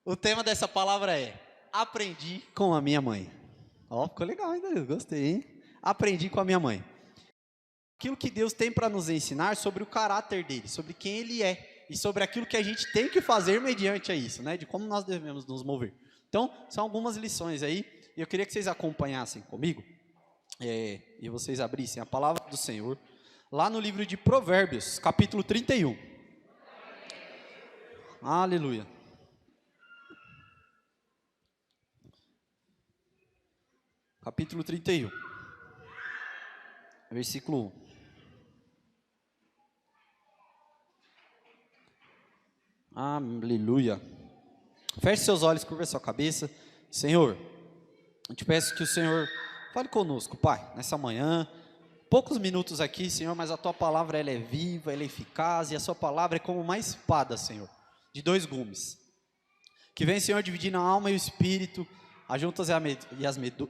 O tema dessa palavra é aprendi com a minha mãe. Ó, ficou legal ainda, eu gostei, hein? Aprendi com a minha mãe. Aquilo que Deus tem para nos ensinar sobre o caráter dele, sobre quem ele é e sobre aquilo que a gente tem que fazer mediante a isso, né? De como nós devemos nos mover. Então, são algumas lições aí, e eu queria que vocês acompanhassem comigo, e vocês abrissem a palavra do Senhor, lá no livro de Provérbios, capítulo 31. Aleluia. Capítulo 31, versículo 1. Aleluia. Feche seus olhos, curva sua cabeça. Senhor, eu te peço que o Senhor fale conosco, Pai, nessa manhã. Poucos minutos aqui, Senhor, mas a Tua palavra ela é viva, ela é eficaz, e a Sua palavra é como uma espada, Senhor, de 2 gumes. Que vem, Senhor, dividindo a alma e o espírito, as juntas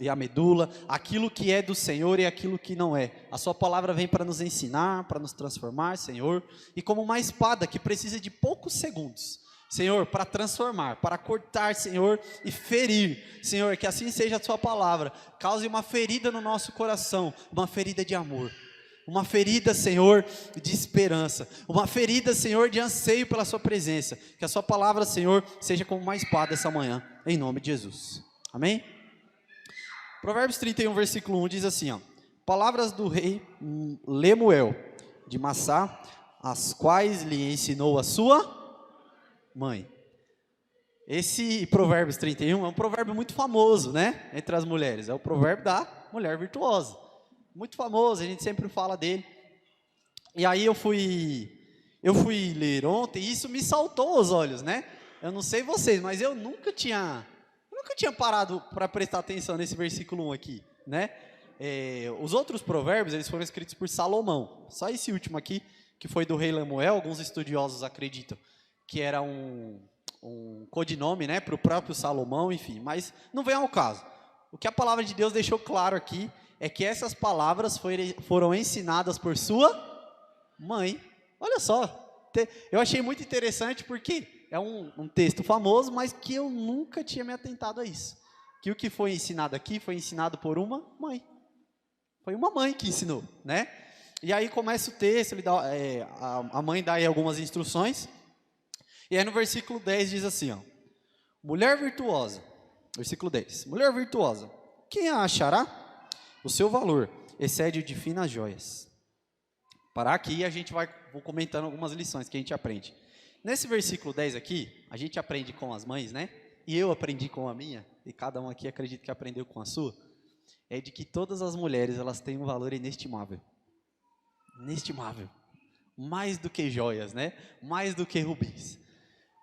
e a medula, aquilo que é do Senhor e aquilo que não é. A Sua palavra vem para nos ensinar, para nos transformar, Senhor, e como uma espada que precisa de poucos segundos, Senhor, para transformar, para cortar, Senhor, e ferir, Senhor, que assim seja a Sua palavra, cause uma ferida no nosso coração, uma ferida de amor, uma ferida, Senhor, de esperança, uma ferida, Senhor, de anseio pela Sua presença, que a Sua palavra, Senhor, seja como uma espada essa manhã, em nome de Jesus, amém? Provérbios 31, versículo 1 diz assim, ó: palavras do rei Lemuel, de Massá, as quais lhe ensinou a sua mãe. Esse Provérbios 31 é um provérbio muito famoso, né, entre as mulheres, é o provérbio da mulher virtuosa, muito famoso, a gente sempre fala dele. E aí eu fui ler ontem e isso me saltou aos olhos, né? Eu não sei vocês, mas eu nunca tinha parado para prestar atenção nesse versículo 1 aqui, né? Os outros provérbios, eles foram escritos por Salomão, só esse último aqui, que foi do rei Lemuel, alguns estudiosos acreditam que era um codinome, né, para o próprio Salomão, enfim, mas não vem ao caso. O que a palavra de Deus deixou claro aqui é que essas palavras foram ensinadas por sua mãe. Olha só, eu achei muito interessante porque é um texto famoso, mas que eu nunca tinha me atentado a isso. Que o que foi ensinado aqui foi ensinado por uma mãe. Foi uma mãe que ensinou, né? E aí começa o texto, a mãe dá aí algumas instruções. E aí no versículo 10 diz assim, ó: mulher virtuosa, versículo 10, mulher virtuosa, quem a achará? O seu valor excede o de finas joias. Para aqui a gente vou comentando algumas lições que a gente aprende. Nesse versículo 10 aqui, a gente aprende com as mães, né? E eu aprendi com a minha, e cada um aqui acredito que aprendeu com a sua, é de que todas as mulheres, elas têm um valor inestimável. Inestimável. Mais do que joias, né? Mais do que rubis.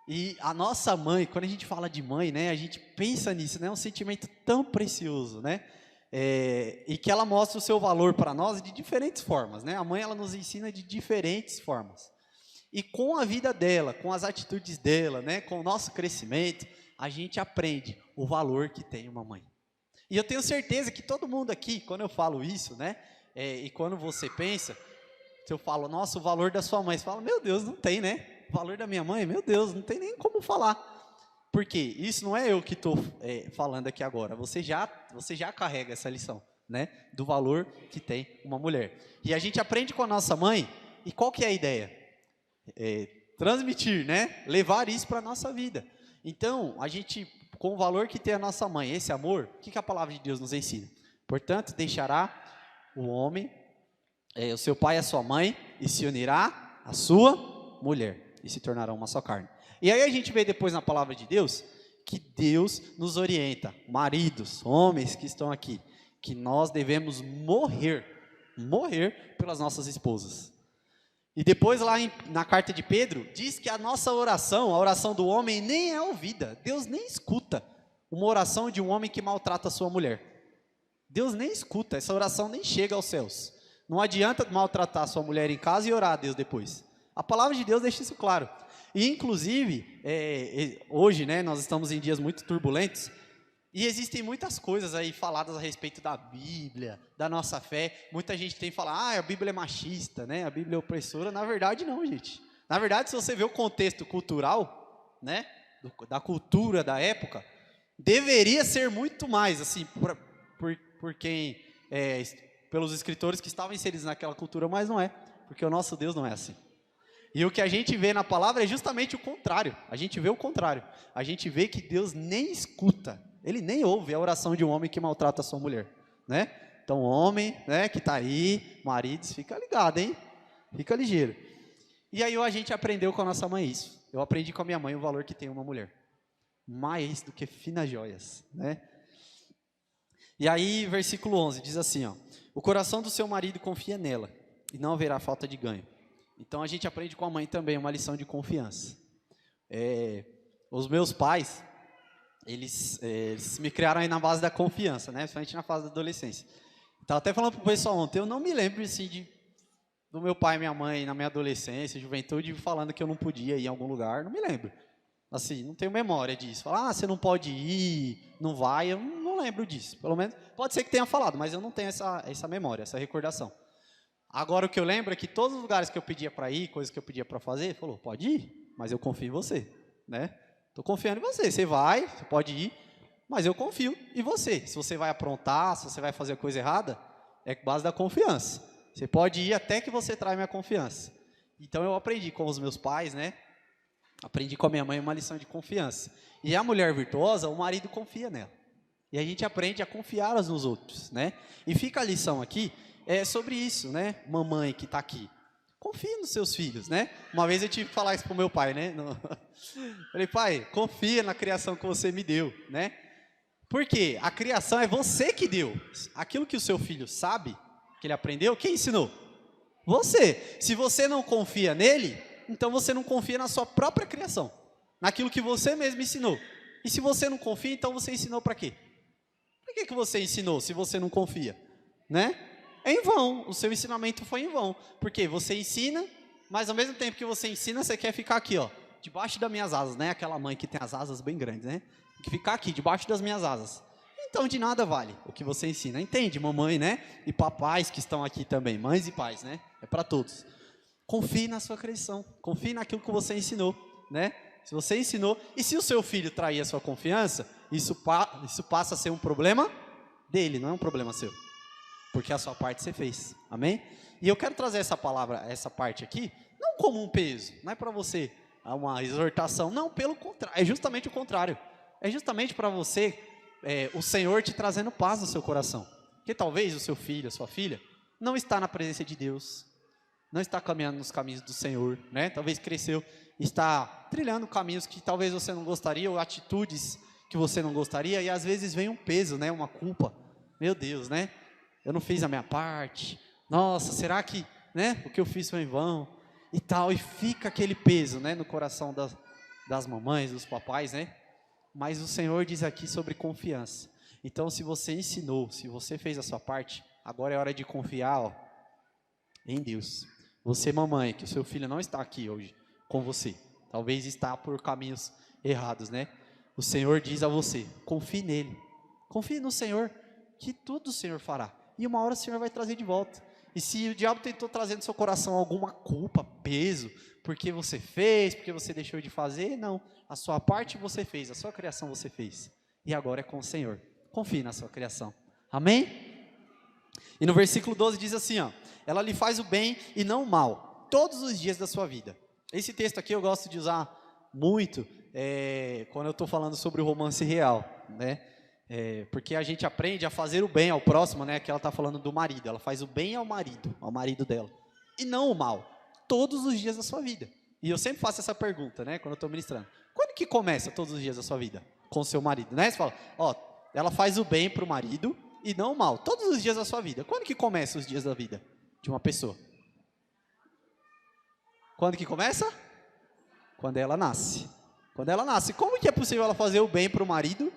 E a nossa mãe, quando a gente fala de mãe, né, a gente pensa nisso, né, é um sentimento tão precioso, né, e que ela mostra o seu valor para nós de diferentes formas, né, a mãe ela nos ensina de diferentes formas, e com a vida dela, com as atitudes dela, né, com o nosso crescimento, a gente aprende o valor que tem uma mãe. E eu tenho certeza que todo mundo aqui, quando eu falo isso, né, e quando você pensa, se eu falo, nossa, o valor da sua mãe, você fala, meu Deus, não tem, né? O valor da minha mãe, meu Deus, não tem nem como falar. Por quê? Isso não é eu que estou falando aqui agora, você já carrega essa lição, né? Do valor que tem uma mulher. E a gente aprende com a nossa mãe, e qual que é a ideia? Transmitir, né? Levar isso para a nossa vida. Então, a gente, com o valor que tem a nossa mãe, esse amor, o que a palavra de Deus nos ensina? Portanto, deixará o homem, o seu pai e a sua mãe, e se unirá à sua mulher, e se tornarão uma só carne. E aí a gente vê depois na palavra de Deus, que Deus nos orienta, maridos, homens que estão aqui, que nós devemos morrer pelas nossas esposas. E depois lá na carta de Pedro, diz que a nossa oração, a oração do homem nem é ouvida, Deus nem escuta uma oração de um homem que maltrata a sua mulher. Deus nem escuta, essa oração nem chega aos céus. Não adianta maltratar a sua mulher em casa e orar a Deus depois. A palavra de Deus deixa isso claro. E inclusive, hoje, né, nós estamos em dias muito turbulentos, e existem muitas coisas aí faladas a respeito da Bíblia, da nossa fé. Muita gente tem falado, a Bíblia é machista, né, a Bíblia é opressora. Na verdade não, gente. Na verdade, se você vê o contexto cultural, né, da cultura da época, deveria ser muito mais, assim, por quem, pelos escritores que estavam inseridos naquela cultura, mas não é, porque o nosso Deus não é assim. E o que a gente vê na palavra é justamente o contrário. A gente vê o contrário. A gente vê que Deus nem escuta, Ele nem ouve a oração de um homem que maltrata a sua mulher, né? Então, homem, né, que está aí, maridos, fica ligado, hein? Fica ligeiro. E aí a gente aprendeu com a nossa mãe isso. Eu aprendi com a minha mãe o valor que tem uma mulher. Mais do que finas joias, né? E aí, versículo 11, diz assim, ó: o coração do seu marido confia nela, e não haverá falta de ganho. Então, a gente aprende com a mãe também uma lição de confiança. Os meus pais, eles me criaram aí na base da confiança, né? Principalmente na fase da adolescência. Estava até falando para o pessoal ontem, eu não me lembro assim, do meu pai e minha mãe na minha adolescência, juventude, falando que eu não podia ir em algum lugar, não me lembro. Assim, não tenho memória disso. Falar, você não pode ir, não vai, eu não lembro disso. Pelo menos, pode ser que tenha falado, mas eu não tenho essa memória, essa recordação. Agora, o que eu lembro é que todos os lugares que eu pedia para ir, coisas que eu pedia para fazer, ele falou, pode ir, mas eu confio em você, né? Estou confiando em você, você vai, você pode ir, mas eu confio em você. Se você vai aprontar, se você vai fazer a coisa errada, é base da confiança. Você pode ir até que você traia minha confiança. Então, eu aprendi com os meus pais, né? Aprendi com a minha mãe uma lição de confiança. E a mulher virtuosa, o marido confia nela. E a gente aprende a confiar uns nos outros, né? E fica a lição aqui, sobre isso, né? Mamãe que está aqui. Confie nos seus filhos, né? Uma vez eu tive que falar isso pro meu pai, né? Falei, pai, confia na criação que você me deu, né? Porque a criação é você que deu. Aquilo que o seu filho sabe, que ele aprendeu, quem ensinou? Você. Se você não confia nele, então você não confia na sua própria criação, naquilo que você mesmo ensinou. E se você não confia, então você ensinou para quê? Para que você ensinou se você não confia? Né? É em vão, o seu ensinamento foi em vão. Porque você ensina, mas ao mesmo tempo que você ensina, você quer ficar aqui, ó, debaixo das minhas asas, né? Aquela mãe que tem as asas bem grandes, né? Tem que ficar aqui, debaixo das minhas asas. Então, de nada vale o que você ensina. Entende, mamãe, né? E papais que estão aqui também, mães e pais, né? É para todos. Confie na sua criação, confie naquilo que você ensinou, né? Se você ensinou, e se o seu filho trair a sua confiança, isso passa a ser um problema dele, não é um problema seu. Porque a sua parte você fez, amém? E eu quero trazer essa palavra, essa parte aqui, não como um peso, não é para você uma exortação, não, pelo contrário, é justamente o contrário. É justamente para você, o Senhor te trazendo paz no seu coração. Porque talvez o seu filho, a sua filha, não está na presença de Deus, não está caminhando nos caminhos do Senhor, né? Talvez cresceu, está trilhando caminhos que talvez você não gostaria, ou atitudes que você não gostaria, e às vezes vem um peso, né? Uma culpa. Meu Deus, né? Eu não fiz a minha parte. Nossa, será que, né? O que eu fiz foi em vão? E tal, e fica aquele peso, né? No coração das mamães, dos papais, né? Mas o Senhor diz aqui sobre confiança. Então, se você ensinou, se você fez a sua parte, agora é hora de confiar, ó, em Deus. Você, mamãe, que o seu filho não está aqui hoje com você, talvez está por caminhos errados, né? O Senhor diz a você, confie nele, confie no Senhor, que tudo o Senhor fará, e uma hora o Senhor vai trazer de volta. E se o diabo tentou trazer no seu coração alguma culpa, peso, porque você fez, porque você deixou de fazer, não, a sua parte você fez, a sua criação você fez, e agora é com o Senhor. Confie na sua criação, amém? E no versículo 12 diz assim, ó, ela lhe faz o bem e não o mal, todos os dias da sua vida. Esse texto aqui eu gosto de usar muito, quando eu estou falando sobre o romance real, né? Porque a gente aprende a fazer o bem ao próximo, né? Que ela está falando do marido, ela faz o bem ao marido dela, e não o mal, todos os dias da sua vida. E eu sempre faço essa pergunta, né? Quando eu estou ministrando, quando que começa todos os dias da sua vida? Com o seu marido, né? Você fala, ó, ela faz o bem para o marido e não o mal, todos os dias da sua vida. Quando que começa os dias da vida de uma pessoa? Quando que começa? Quando ela nasce. Quando ela nasce. Como que é possível ela fazer o bem para o marido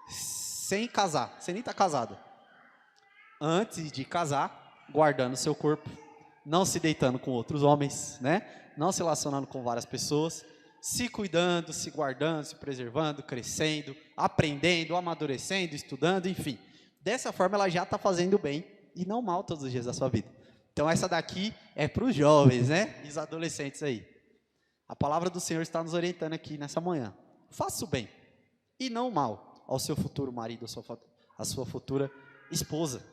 sem casar, sem nem estar casado? Antes de casar, guardando o seu corpo, não se deitando com outros homens, né? Não se relacionando com várias pessoas, se cuidando, se guardando, se preservando, crescendo, aprendendo, amadurecendo, estudando, enfim. Dessa forma ela já está fazendo bem e não mal todos os dias da sua vida. Então essa daqui é para os jovens, né? E os adolescentes aí. A palavra do Senhor está nos orientando aqui nessa manhã. faça o bem e não o mal ao seu futuro marido, à sua futura esposa.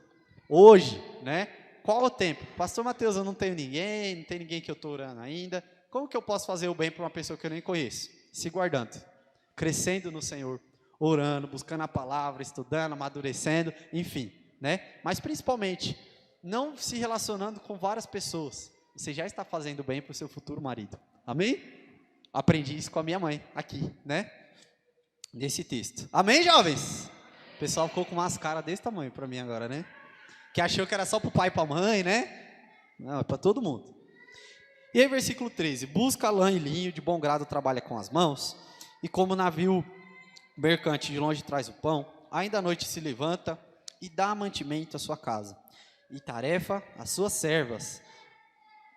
Hoje, né? Qual o tempo? Pastor Mateus, eu não tenho ninguém, não tem ninguém que eu estou orando ainda. Como que eu posso fazer o bem para uma pessoa que eu nem conheço? Se guardando, crescendo no Senhor, orando, buscando a palavra, estudando, amadurecendo, enfim, né? Mas principalmente, não se relacionando com várias pessoas. Você já está fazendo bem para o seu futuro marido. Amém? Aprendi isso com a minha mãe, aqui, né? Nesse texto. Amém, jovens? O pessoal ficou com umas caras desse tamanho para mim agora, né? Que achou que era só para o pai e para a mãe, né? Não, é para todo mundo. E aí, versículo 13. Busca lã e linho, de bom grado trabalha com as mãos, e como navio mercante de longe traz o pão, ainda à noite se levanta e dá mantimento à sua casa, e tarefa às suas servas.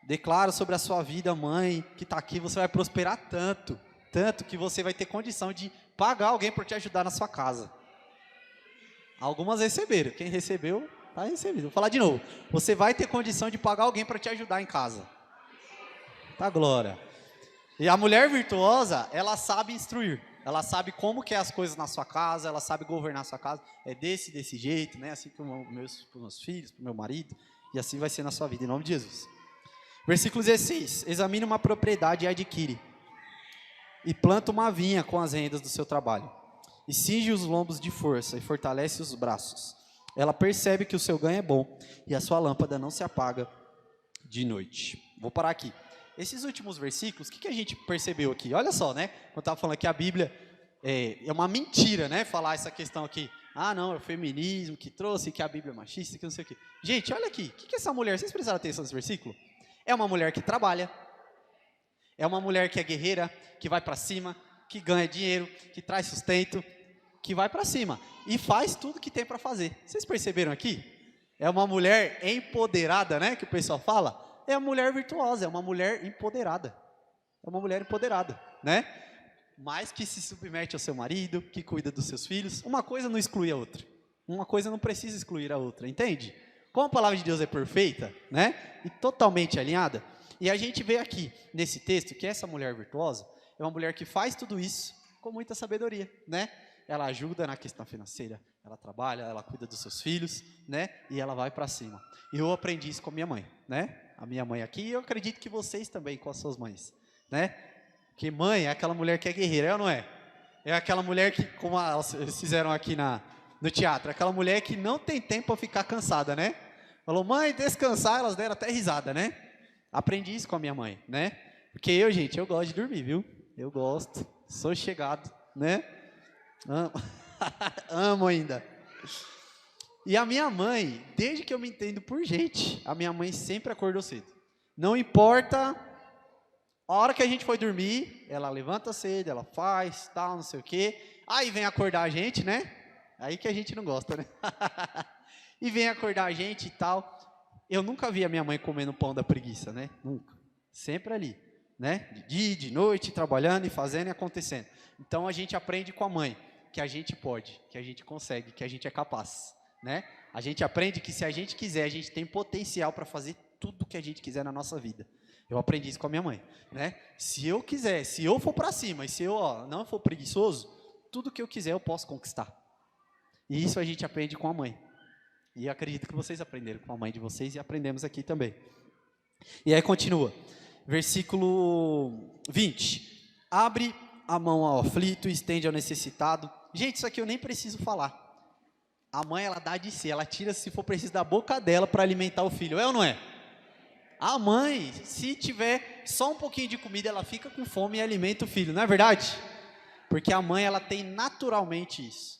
Declaro sobre a sua vida, mãe, que está aqui, você vai prosperar tanto que você vai ter condição de pagar alguém por te ajudar na sua casa. Algumas receberam, quem recebeu, está recebido. Vou falar de novo, você vai ter condição de pagar alguém para te ajudar em casa. Tá, glória. E a mulher virtuosa, ela sabe instruir, ela sabe como que é as coisas na sua casa, ela sabe governar a sua casa, é desse jeito, né? Assim para os meus filhos, para o meu marido, e assim vai ser na sua vida, em nome de Jesus. Versículo 16, examine uma propriedade e adquire, e planta uma vinha com as rendas do seu trabalho, e cinge os lombos de força, e fortalece os braços. Ela percebe que o seu ganho é bom, e a sua lâmpada não se apaga de noite. Vou parar aqui. Esses últimos versículos, o que a gente percebeu aqui? Olha só, né? Eu estava falando que a Bíblia é uma mentira, né? Falar essa questão aqui. Ah, não, é o feminismo que trouxe, que a Bíblia é machista, que não sei o quê. Gente, olha aqui. O que essa mulher, vocês precisaram atenção nesse versículo? É uma mulher que trabalha. É uma mulher que é guerreira, que vai para cima, que ganha dinheiro, que traz sustento, que vai para cima. E faz tudo que tem para fazer. Vocês perceberam aqui? É uma mulher empoderada, né? Que o pessoal fala. É uma mulher virtuosa, é uma mulher empoderada. É uma mulher empoderada, né? Mas que se submete ao seu marido, que cuida dos seus filhos. Uma coisa não exclui a outra. Uma coisa não precisa excluir a outra, entende? Como a palavra de Deus é perfeita, né? E totalmente alinhada. E a gente vê aqui, nesse texto, que essa mulher virtuosa é uma mulher que faz tudo isso com muita sabedoria, né? Ela ajuda na questão financeira, ela trabalha, ela cuida dos seus filhos, né? E ela vai para cima. E eu aprendi isso com a minha mãe, né? A minha mãe aqui, e eu acredito que vocês também com as suas mães, né? Porque mãe é aquela mulher que é guerreira, é ou não é? É aquela mulher que, como eles fizeram aqui no teatro, aquela mulher que não tem tempo para ficar cansada, né? Falou, mãe, descansar, elas deram até risada, né? Aprendi isso com a minha mãe, né? Porque gente, eu gosto de dormir, viu? Eu gosto, sou chegado, né? Amo ainda. E a minha mãe, desde que eu me entendo por gente, a minha mãe sempre acordou cedo. Não importa a hora que a gente foi dormir, ela levanta cedo, ela faz, tal, não sei o quê. Aí vem acordar a gente, né? Aí que a gente não gosta, né? E vem acordar a gente e tal. Eu nunca vi a minha mãe comendo pão da preguiça, né? Nunca. Sempre ali, né? De dia, de noite, trabalhando e fazendo e acontecendo. Então a gente aprende com a mãe que a gente pode, que a gente consegue, que a gente é capaz, né? A gente aprende que se a gente quiser, a gente tem potencial para fazer tudo que a gente quiser na nossa vida. Eu aprendi isso com a minha mãe, né? Se eu quiser, se eu for para cima e se eu não for preguiçoso, tudo que eu quiser eu posso conquistar. E isso a gente aprende com a mãe. E eu acredito que vocês aprenderam com a mãe de vocês e aprendemos aqui também. E aí continua, versículo 20. Abre a mão ao aflito e estende ao necessitado. Gente, isso aqui eu nem preciso falar. A mãe, ela dá de si, ela tira, se for preciso, da boca dela para alimentar o filho, é ou não é? A mãe, se tiver só um pouquinho de comida, ela fica com fome e alimenta o filho, não é verdade? Porque a mãe, ela tem naturalmente isso.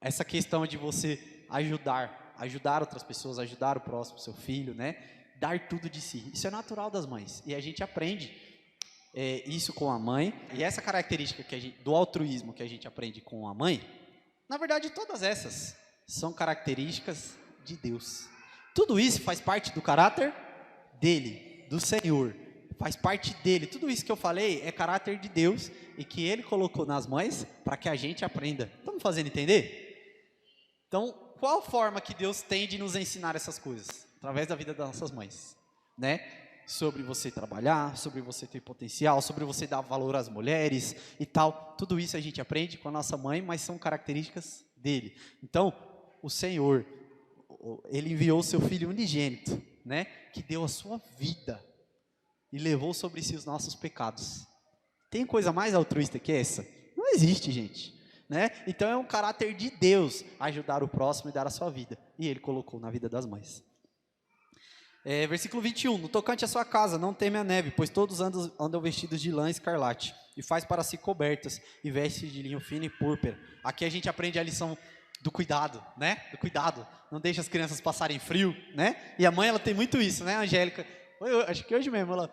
Essa questão de você ajudar outras pessoas, ajudar o próximo, seu filho, né? Dar tudo de si. Isso é natural das mães. E a gente aprende isso com a mãe. E essa característica do altruísmo que a gente aprende com a mãe, na verdade, todas essas são características de Deus. Tudo isso faz parte do caráter dele, do Senhor. Faz parte dele. Tudo isso que eu falei é caráter de Deus e que Ele colocou nas mães para que a gente aprenda. Estamos fazendo entender? Então, qual forma que Deus tem de nos ensinar essas coisas? Através da vida das nossas mães, né? sobre você trabalhar, sobre você ter potencial, sobre você dar valor às mulheres e tal. Tudo isso a gente aprende com a nossa mãe, mas são características dele. Então, o Senhor, ele enviou o seu Filho unigênito, né, que deu a sua vida e levou sobre si os nossos pecados. Tem coisa mais altruísta que essa? Não existe, gente. Né? Então é um caráter de Deus ajudar o próximo e dar a sua vida. E Ele colocou na vida das mães. Versículo 21. No tocante à sua casa, não teme a neve, pois todos andam vestidos de lã escarlate, e faz para si cobertas, e vestes de linho fino e púrpura. Aqui a gente aprende a lição do cuidado, né? Do cuidado. Não deixa as crianças passarem frio, né? E a mãe, ela tem muito isso, né, Angélica? Acho que hoje mesmo, ela...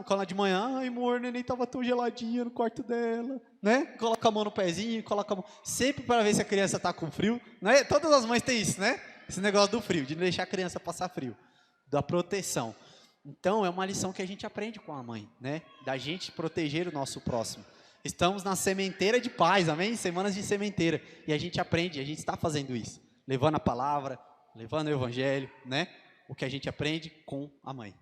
quando de manhã, amor, nem estava tão geladinha no quarto dela, né? Coloca a mão no pezinho, coloca a mão, sempre para ver se a criança está com frio, né? Todas as mães têm isso, né? Esse negócio do frio, de não deixar a criança passar frio, da proteção. Então, é uma lição que a gente aprende com a mãe, né? Da gente proteger o nosso próximo. Estamos na sementeira de paz, amém? Semanas de sementeira, e a gente aprende, a gente está fazendo isso, levando a palavra, levando o evangelho, né? O que a gente aprende com a mãe.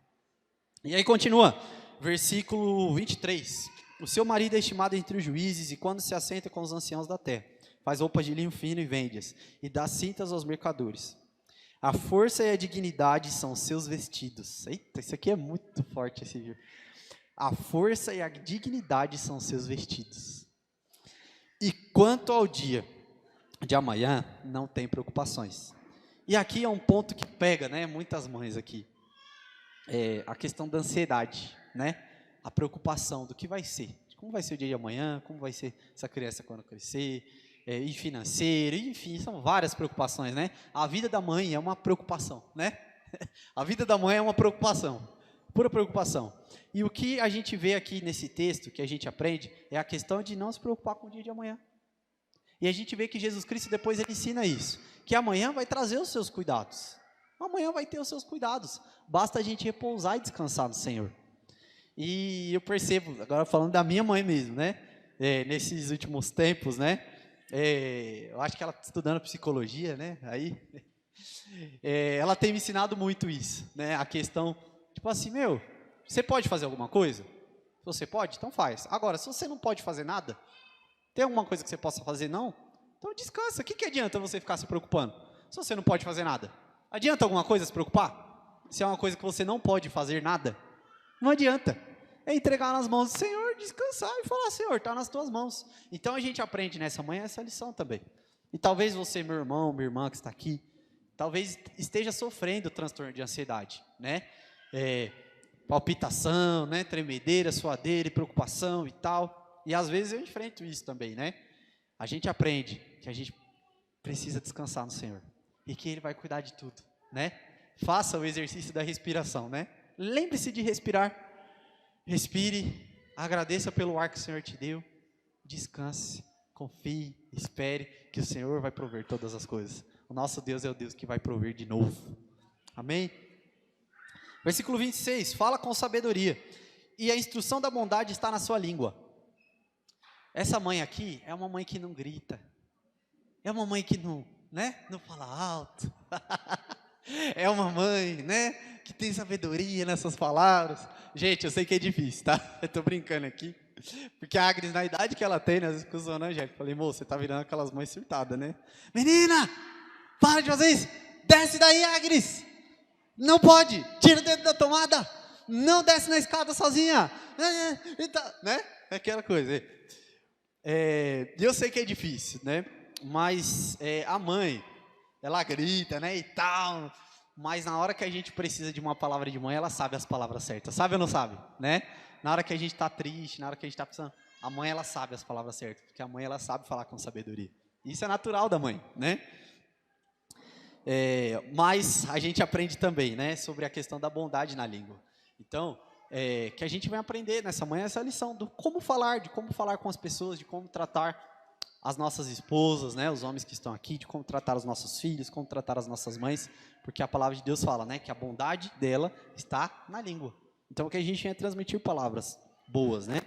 E aí continua, versículo 23. O seu marido é estimado entre os juízes, e quando se assenta com os anciãos da terra, faz roupas de linho fino e vende-as, e dá cintas aos mercadores. A força e a dignidade são os seus vestidos. Eita, isso aqui é muito forte, esse vídeo. A força e a dignidade são os seus vestidos. E quanto ao dia de amanhã, não tem preocupações. E aqui é um ponto que pega, né, muitas mães aqui. A questão da ansiedade, né? A preocupação do que vai ser, como vai ser o dia de amanhã, como vai ser essa criança quando crescer, e financeiro, enfim, são várias preocupações, né? A vida da mãe é uma preocupação, né? A vida da mãe é uma preocupação, pura preocupação. E o que a gente vê aqui nesse texto, que a gente aprende, é a questão de não se preocupar com o dia de amanhã. E a gente vê que Jesus Cristo depois ele ensina isso, que amanhã vai trazer os seus cuidados. Amanhã vai ter os seus cuidados. Basta a gente repousar e descansar no Senhor. E eu percebo, agora falando da minha mãe mesmo, né? Nesses últimos tempos, né? Eu acho que ela está estudando psicologia, né? Aí, ela tem me ensinado muito isso, né? A questão, tipo assim, você pode fazer alguma coisa? Se você pode, então faz. Agora, se você não pode fazer nada, tem alguma coisa que você possa fazer, não? Então descansa. O que adianta você ficar se preocupando? Se você não pode fazer nada. Adianta alguma coisa se preocupar? Se é uma coisa que você não pode fazer nada, não adianta. É entregar nas mãos do Senhor, descansar e falar, Senhor, está nas tuas mãos. Então a gente aprende nessa manhã essa lição também. E talvez você, meu irmão, minha irmã que está aqui, talvez esteja sofrendo transtorno de ansiedade, né? Palpitação, né? Tremedeira, suadeira, preocupação e tal. E às vezes eu enfrento isso também, né? A gente aprende que a gente precisa descansar no Senhor. E que Ele vai cuidar de tudo, né? Faça o exercício da respiração, né? Lembre-se de respirar. Respire, agradeça pelo ar que o Senhor te deu. Descanse, confie, espere que o Senhor vai prover todas as coisas. O nosso Deus é o Deus que vai prover de novo. Amém? Versículo 26, fala com sabedoria. E a instrução da bondade está na sua língua. Essa mãe aqui é uma mãe que não grita. É uma mãe que não fala alto. É uma mãe, né, que tem sabedoria nessas palavras. Gente, eu sei que é difícil, tá? Eu tô brincando aqui. Porque a Agnes, na idade que ela tem, né, às vezes fica zoando a Angélica. Falei, moça, você tá virando aquelas mães surtadas, né? Menina, para de fazer isso. Desce daí, Agnes. Não pode. Tira o dedo da tomada. Não desce na escada sozinha. Né? Aquela coisa. E eu sei que é difícil, né? Mas a mãe, ela grita, né, e tal, mas na hora que a gente precisa de uma palavra de mãe, ela sabe as palavras certas, sabe ou não sabe, né? Na hora que a gente está triste, na hora que a gente está precisando, a mãe, ela sabe as palavras certas, porque a mãe, ela sabe falar com sabedoria. Isso é natural da mãe, né? Mas a gente aprende também, né, sobre a questão da bondade na língua. Então, que a gente vai aprender nessa manhã essa lição de como falar com as pessoas, de como tratar as nossas esposas, né, os homens que estão aqui, de como tratar os nossos filhos, como tratar as nossas mães, porque a palavra de Deus fala, né, que a bondade dela está na língua. Então, que a gente venha transmitir palavras boas, né?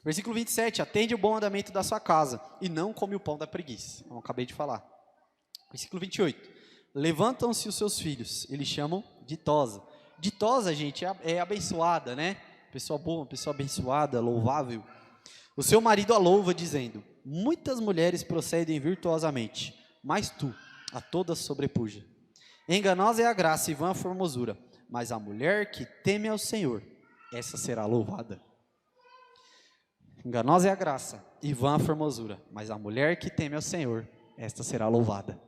Versículo 27, atende o bom andamento da sua casa e não come o pão da preguiça. Como eu acabei de falar. Versículo 28, levantam-se os seus filhos, eles chamam ditosa, Ditosa, gente, é abençoada, né? Pessoa boa, pessoa abençoada, louvável. O seu marido a louva, dizendo: muitas mulheres procedem virtuosamente, mas tu a todas sobrepuja. Enganosa é a graça e vã a formosura, mas a mulher que teme ao Senhor, essa será louvada. Enganosa é a graça e vã a formosura, mas a mulher que teme ao Senhor, esta será louvada.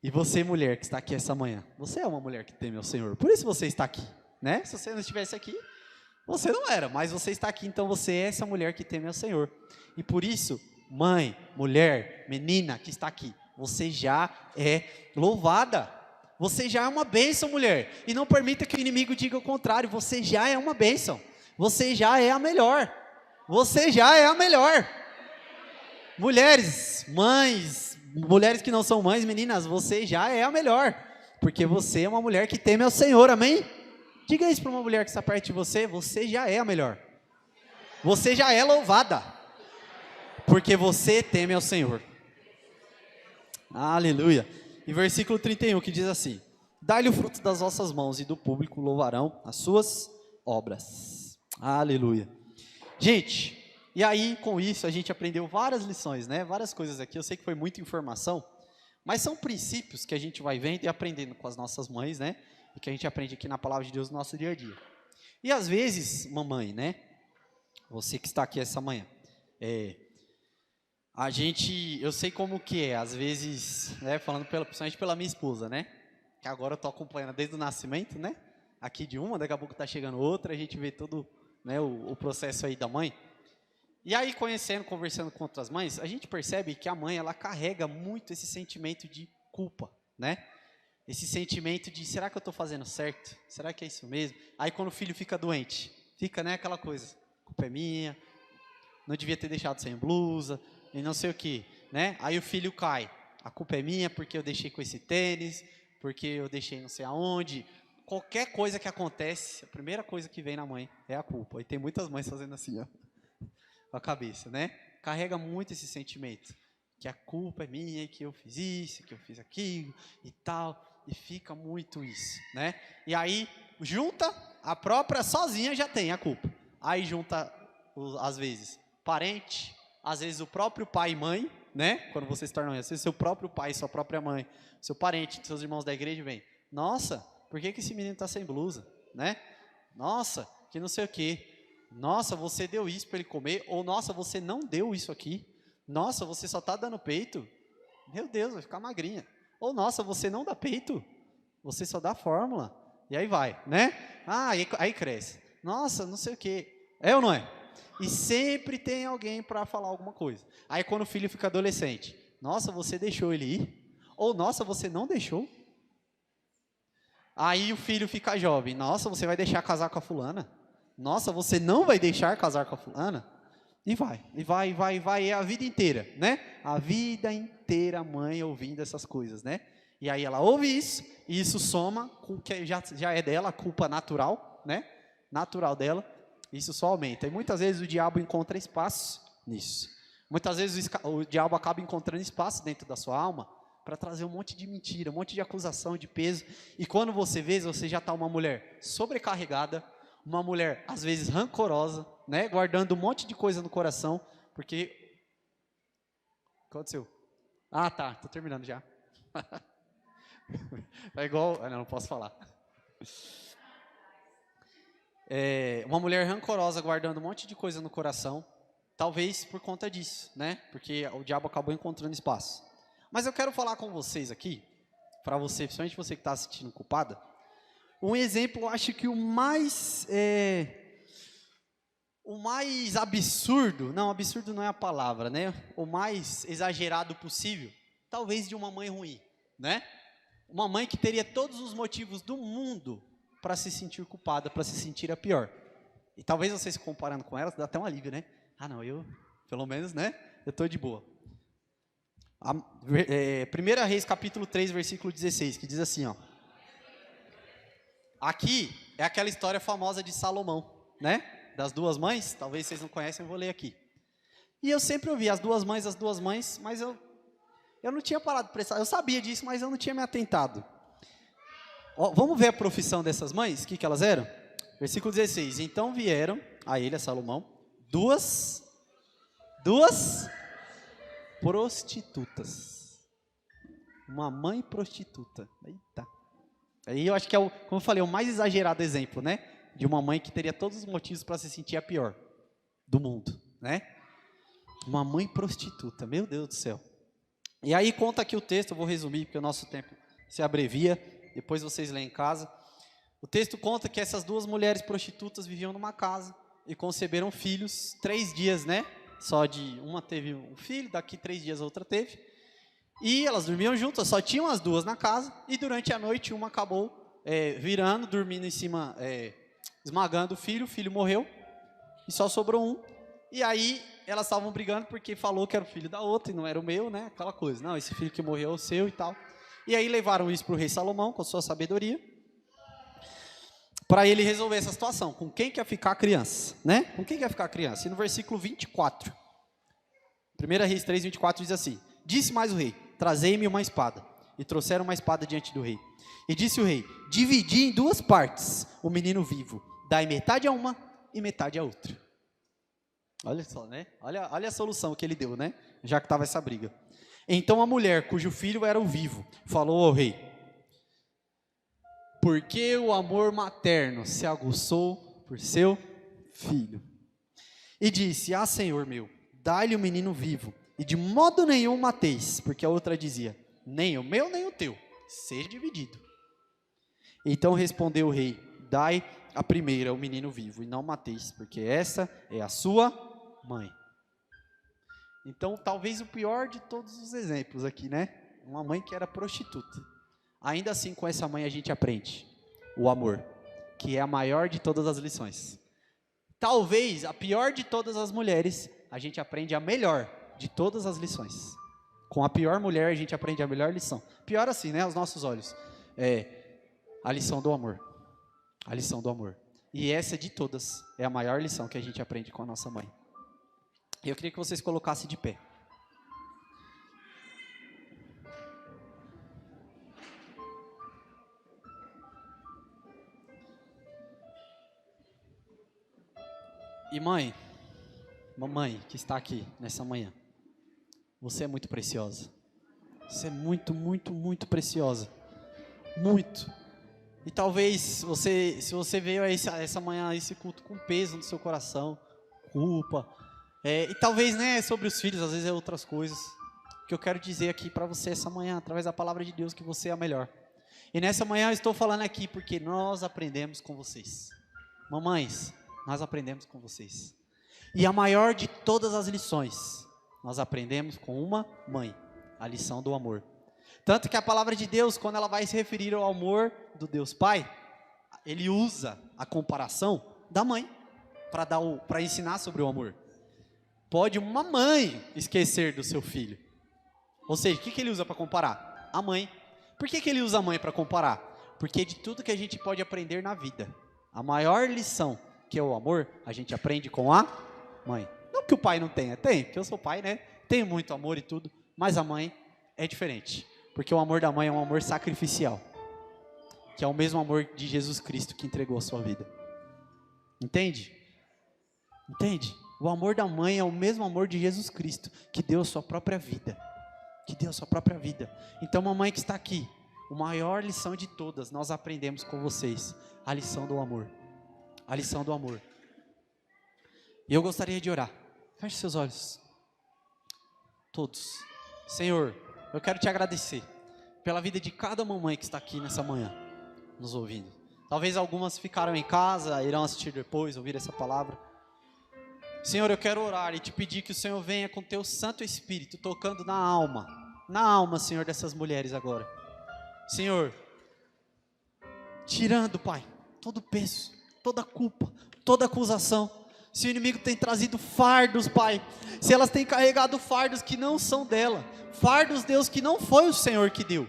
E você, mulher que está aqui essa manhã, você é uma mulher que teme ao Senhor, por isso você está aqui, né? Se você não estivesse aqui, você não era, mas você está aqui, então você é essa mulher que teme ao Senhor. E por isso, mãe, mulher, menina que está aqui, você já é louvada. Você já é uma bênção, mulher. E não permita que o inimigo diga o contrário, você já é uma bênção. Você já é a melhor. Você já é a melhor. Mulheres, mães, mulheres que não são mães, meninas, você já é a melhor. Porque você é uma mulher que teme ao Senhor, amém? Diga isso para uma mulher que está perto de você, você já é a melhor. Você já é louvada. Porque você teme ao Senhor. Aleluia. E versículo 31 que diz assim: dai-lhe o fruto das vossas mãos e do público louvarão as suas obras. Aleluia. Gente, e aí com isso a gente aprendeu várias lições, né? Várias coisas aqui, eu sei que foi muita informação, mas são princípios que a gente vai vendo e aprendendo com as nossas mães, né? E que a gente aprende aqui na palavra de Deus no nosso dia a dia. E às vezes, mamãe, né? Você que está aqui essa manhã, eu sei como que é, às vezes, né? Falando principalmente pela minha esposa, né? Que agora eu estou acompanhando desde o nascimento, né? Aqui de uma, daqui a pouco está chegando outra, a gente vê todo, né, o processo aí da mãe. E aí, conversando com outras mães, a gente percebe que a mãe, ela carrega muito esse sentimento de culpa, né? Esse sentimento de, será que eu estou fazendo certo? Será que é isso mesmo? Aí quando o filho fica doente, fica, né, aquela coisa, a culpa é minha, não devia ter deixado sem blusa, e não sei o que, né? Aí o filho cai, a culpa é minha porque eu deixei com esse tênis, porque eu deixei não sei aonde. Qualquer coisa que acontece, a primeira coisa que vem na mãe é a culpa. E tem muitas mães fazendo assim, ó, com a cabeça, né? Carrega muito esse sentimento, que a culpa é minha, que eu fiz isso, que eu fiz aquilo e tal. E fica muito isso, né? E aí, junta, a própria sozinha já tem a culpa. Aí junta, às vezes, parente, às vezes o próprio pai e mãe, né? Quando vocês se tornam, às vezes seu próprio pai, sua própria mãe, seu parente, seus irmãos da igreja vem, nossa, por que esse menino está sem blusa, né? Nossa, que não sei o quê. Nossa, você deu isso para ele comer, ou nossa, você não deu isso aqui. Nossa, você só está dando peito. Meu Deus, vai ficar magrinha. Ou, nossa, você não dá peito, você só dá fórmula. E aí vai, né? Aí cresce. Nossa, não sei o quê. É ou não é? E sempre tem alguém para falar alguma coisa. Aí quando o filho fica adolescente, nossa, você deixou ele ir? Ou, nossa, você não deixou? Aí o filho fica jovem. Nossa, você vai deixar casar com a fulana? Nossa, você não vai deixar casar com a fulana? E vai, é a vida inteira, né? A vida inteira a mãe ouvindo essas coisas, né? E aí ela ouve isso, e isso soma com o que já é dela, a culpa natural, né? Natural dela, isso só aumenta. E muitas vezes o diabo encontra espaço nisso. Muitas vezes o diabo acaba encontrando espaço dentro da sua alma para trazer um monte de mentira, um monte de acusação, de peso. E quando você vê, você já está uma mulher sobrecarregada, uma mulher, às vezes, rancorosa, né? Guardando um monte de coisa no coração, porque... O que aconteceu? Ah, tá, tô terminando já. É igual... não posso falar. Uma mulher rancorosa, guardando um monte de coisa no coração, talvez por conta disso, né? Porque o diabo acabou encontrando espaço. Mas eu quero falar com vocês aqui, para você, principalmente você que está se sentindo culpada, um exemplo, acho que o mais absurdo, não, absurdo não é a palavra, né? O mais exagerado possível, talvez de uma mãe ruim, né? Uma mãe que teria todos os motivos do mundo para se sentir culpada, para se sentir a pior. E talvez você se comparando com ela, dá até um alívio, né? Ah, não, eu, pelo menos, né? Eu estou de boa. 1 Reis, capítulo 3, versículo 16, que diz assim, ó. Aqui é aquela história famosa de Salomão, né? Das duas mães, talvez vocês não conhecem, eu vou ler aqui. E eu sempre ouvi as duas mães, mas eu não tinha parado de prestar, eu sabia disso, mas eu não tinha me atentado. Ó, vamos ver a profissão dessas mães? O que elas eram? Versículo 16. Então vieram a ele, a Salomão, duas prostitutas. Uma mãe prostituta. Eita. Aí eu acho que é, como eu falei, o mais exagerado exemplo, né? De uma mãe que teria todos os motivos para se sentir a pior do mundo, né? Uma mãe prostituta, meu Deus do céu. E aí conta aqui o texto, eu vou resumir, porque o nosso tempo se abrevia, depois vocês leem em casa. O texto conta que essas duas mulheres prostitutas viviam numa casa e conceberam filhos, 3 dias, né? Só de uma teve um filho, daqui 3 dias a outra teve. E elas dormiam juntas, só tinham as duas na casa, e durante a noite uma acabou virando, dormindo em cima, esmagando o filho morreu, e só sobrou um. E aí elas estavam brigando porque falou que era o filho da outra e não era o meu, né? Aquela coisa, não, esse filho que morreu é o seu e tal. E aí levaram isso para o rei Salomão, com a sua sabedoria, para ele resolver essa situação. Com quem que ia ficar a criança, né? Com quem que ia ficar a criança? E no versículo 24, 1 Reis 3, 24 diz assim: disse mais o rei, trazei-me uma espada. E trouxeram uma espada diante do rei. E disse o rei, dividi em 2 partes o menino vivo, dai metade a uma e metade a outra. Olha só, né? Olha a solução que ele deu, né? Já que estava essa briga. Então a mulher, cujo filho era o vivo, falou ao rei: porque o amor materno se aguçou por seu filho. E disse: ah, Senhor meu, dai-lhe o menino vivo, e de modo nenhum mateis. Porque a outra dizia: nem o meu, nem o teu, seja dividido. Então respondeu o rei: dai a primeira o menino vivo, e não mateis, porque essa é a sua mãe. Então, talvez o pior de todos os exemplos aqui, né? Uma mãe que era prostituta. Ainda assim, com essa mãe a gente aprende o amor, que é a maior de todas as lições. Talvez a pior de todas as mulheres, a gente aprende a melhor de todas as lições. Com a pior mulher, a gente aprende a melhor lição. Pior assim, né? Aos nossos olhos. A lição do amor. A lição do amor. E essa de todas é a maior lição que a gente aprende com a nossa mãe. Eu queria que vocês colocassem de pé. E mãe, mamãe que está aqui nessa manhã, você é muito preciosa. Você é muito, muito, muito preciosa. Muito. E talvez se você veio a essa manhã, a esse culto com peso no seu coração, culpa, e talvez, né, sobre os filhos, às vezes é outras coisas, que eu quero dizer aqui para você essa manhã, através da palavra de Deus, que você é a melhor. E nessa manhã eu estou falando aqui porque nós aprendemos com vocês. Mamães, nós aprendemos com vocês. E a maior de todas as lições, nós aprendemos com uma mãe, a lição do amor. Tanto que a palavra de Deus, quando ela vai se referir ao amor do Deus Pai, ele usa a comparação da mãe, para ensinar sobre o amor. Pode uma mãe esquecer do seu filho. Ou seja, o que ele usa para comparar? A mãe. Por que ele usa a mãe para comparar? Porque de tudo que a gente pode aprender na vida, a maior lição, que é o amor, a gente aprende com a mãe. Não que o pai não tenha, tem, porque eu sou pai, né? Tenho muito amor e tudo, mas a mãe é diferente. Porque o amor da mãe é um amor sacrificial, que é o mesmo amor de Jesus Cristo que entregou a sua vida. Entende? Entende? O amor da mãe é o mesmo amor de Jesus Cristo, que deu a sua própria vida. Que deu a sua própria vida. Então, mamãe que está aqui, a maior lição de todas, nós aprendemos com vocês, a lição do amor. A lição do amor. E eu gostaria de orar. Feche seus olhos. Todos. Senhor, eu quero te agradecer pela vida de cada mamãe que está aqui nessa manhã, nos ouvindo. Talvez algumas ficaram em casa, irão assistir depois, ouvir essa palavra. Senhor, eu quero orar e te pedir que o Senhor venha com teu Santo Espírito, tocando na alma, Senhor, dessas mulheres agora. Senhor, tirando, Pai, todo o peso, toda a culpa, toda a acusação. Se o inimigo tem trazido fardos, Pai, se elas têm carregado fardos que não são dela, fardos, Deus, que não foi o Senhor que deu,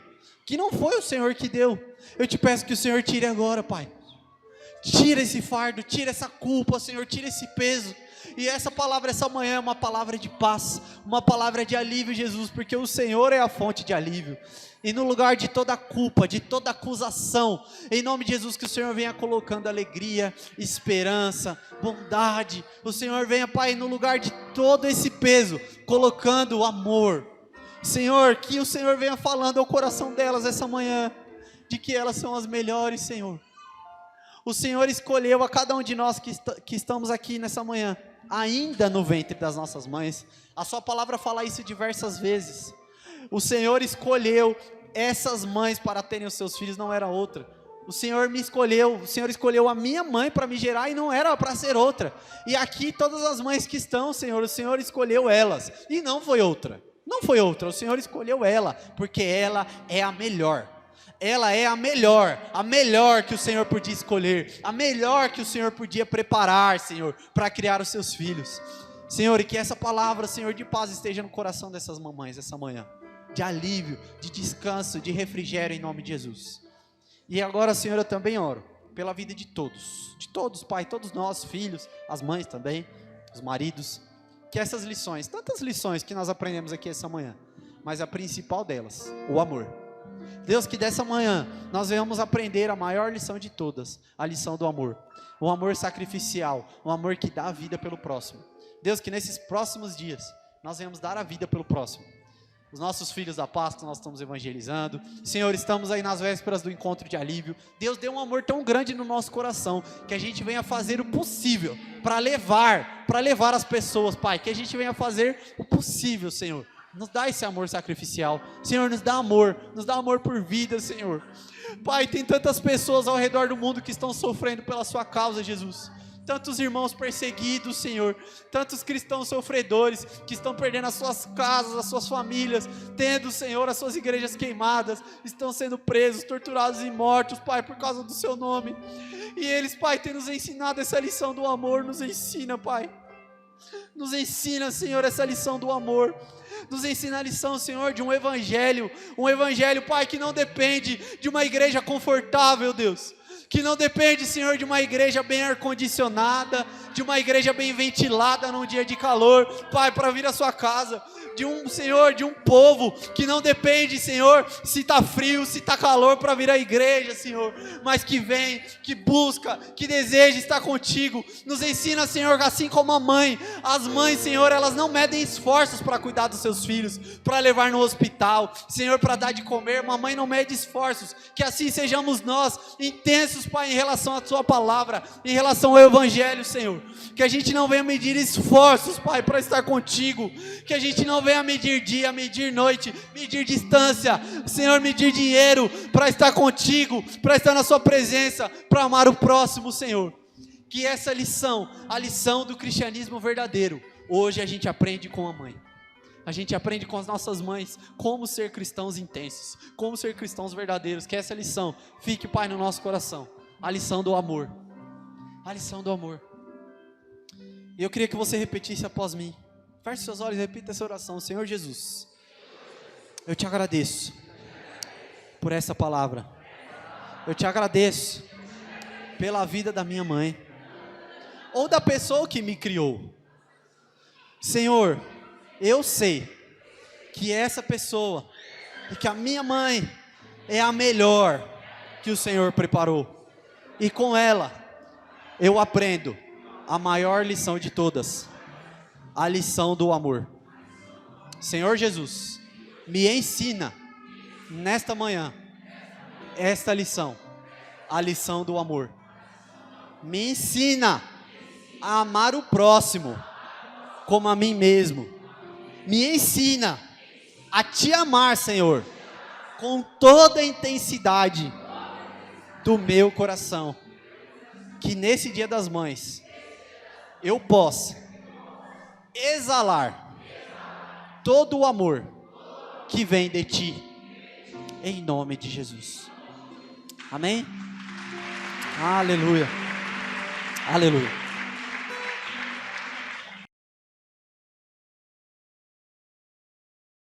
eu te peço que o Senhor tire agora, Pai. Tira esse fardo, tira essa culpa, Senhor, tira esse peso. E essa palavra essa manhã é uma palavra de paz, uma palavra de alívio, Jesus, porque o Senhor é a fonte de alívio. E no lugar de toda culpa, de toda acusação, em nome de Jesus, que o Senhor venha colocando alegria, esperança, bondade. O Senhor venha, Pai, no lugar de todo esse peso, colocando o amor. Senhor, que o Senhor venha falando ao coração delas essa manhã, de que elas são as melhores, Senhor. O Senhor escolheu a cada um de nós que estamos aqui nessa manhã, ainda no ventre das nossas mães. A sua palavra fala isso diversas vezes. O Senhor escolheu essas mães para terem os seus filhos, não era outra. O Senhor escolheu a minha mãe para me gerar e não era para ser outra. E aqui todas as mães que estão, Senhor, o Senhor escolheu elas e não foi outra. Não foi outra, o Senhor escolheu ela, porque ela é a melhor. Ela é a melhor que o Senhor podia escolher, a melhor que o Senhor podia preparar, Senhor, para criar os seus filhos. Senhor, e que essa palavra, Senhor, de paz esteja no coração dessas mamães essa manhã, de alívio, de descanso, de refrigério em nome de Jesus. E agora, Senhor, eu também oro pela vida de todos, Pai, todos nós, filhos, as mães também, os maridos, que essas lições, tantas lições que nós aprendemos aqui essa manhã, mas a principal delas, o amor. Deus, que dessa manhã nós venhamos aprender a maior lição de todas, a lição do amor, o amor sacrificial, o amor que dá a vida pelo próximo. Deus, que nesses próximos dias nós venhamos dar a vida pelo próximo. Os nossos filhos da Páscoa nós estamos evangelizando, Senhor, estamos aí nas vésperas do encontro de alívio. Deus, dê um amor tão grande no nosso coração, que a gente venha fazer o possível para levar as pessoas, Pai, que a gente venha fazer o possível, Senhor. Nos dá esse amor sacrificial, Senhor, nos dá amor por vida, Senhor. Pai, tem tantas pessoas ao redor do mundo que estão sofrendo pela sua causa, Jesus. Tantos irmãos perseguidos, Senhor, tantos cristãos sofredores, que estão perdendo as suas casas, as suas famílias, tendo, Senhor, as suas igrejas queimadas, estão sendo presos, torturados e mortos, Pai, por causa do seu nome. E eles, Pai, têm nos ensinado essa lição do amor, nos ensina, Pai. Nos ensina, Senhor, essa lição do amor. Nos ensina a lição, Senhor, de um evangelho, Pai, que não depende de uma igreja confortável, Deus, que não depende, Senhor, de uma igreja bem ar-condicionada, de uma igreja bem ventilada num dia de calor, Pai, para vir à sua casa, de um povo que não depende, Senhor, se está frio, se está calor para vir à igreja, Senhor, mas que vem, que busca, que deseja estar contigo. Nos ensina, Senhor, assim como a mãe, as mães, Senhor, elas não medem esforços para cuidar dos seus filhos, para levar no hospital, Senhor, para dar de comer. Uma mãe não mede esforços, que assim sejamos nós, intensos, Pai, em relação à tua palavra, em relação ao evangelho, Senhor, que a gente não venha medir esforços, Pai, para estar contigo, que a gente não venha medir dia, medir noite, medir distância, Senhor, medir dinheiro para estar contigo, para estar na sua presença, para amar o próximo, Senhor. Que essa lição, a lição do cristianismo verdadeiro, hoje a gente aprende com a mãe. A gente aprende com as nossas mães como ser cristãos intensos, como ser cristãos verdadeiros. Que essa lição fique, Pai, no nosso coração, a lição do amor, a lição do amor. E eu queria que você repetisse após mim. Feche seus olhos e repita essa oração. Senhor Jesus, eu te agradeço por essa palavra. Eu te agradeço pela vida da minha mãe, ou da pessoa que me criou. Senhor, eu sei que essa pessoa, e que a minha mãe é a melhor que o Senhor preparou. E com ela, eu aprendo a maior lição de todas, a lição do amor. Senhor Jesus, me ensina nesta manhã esta lição, a lição do amor. Me ensina a amar o próximo como a mim mesmo. Me ensina a te amar, Senhor, com toda a intensidade do meu coração. Que nesse Dia das Mães eu possa exalar todo o amor que vem de ti, em nome de Jesus. Amém? Aleluia. Aleluia.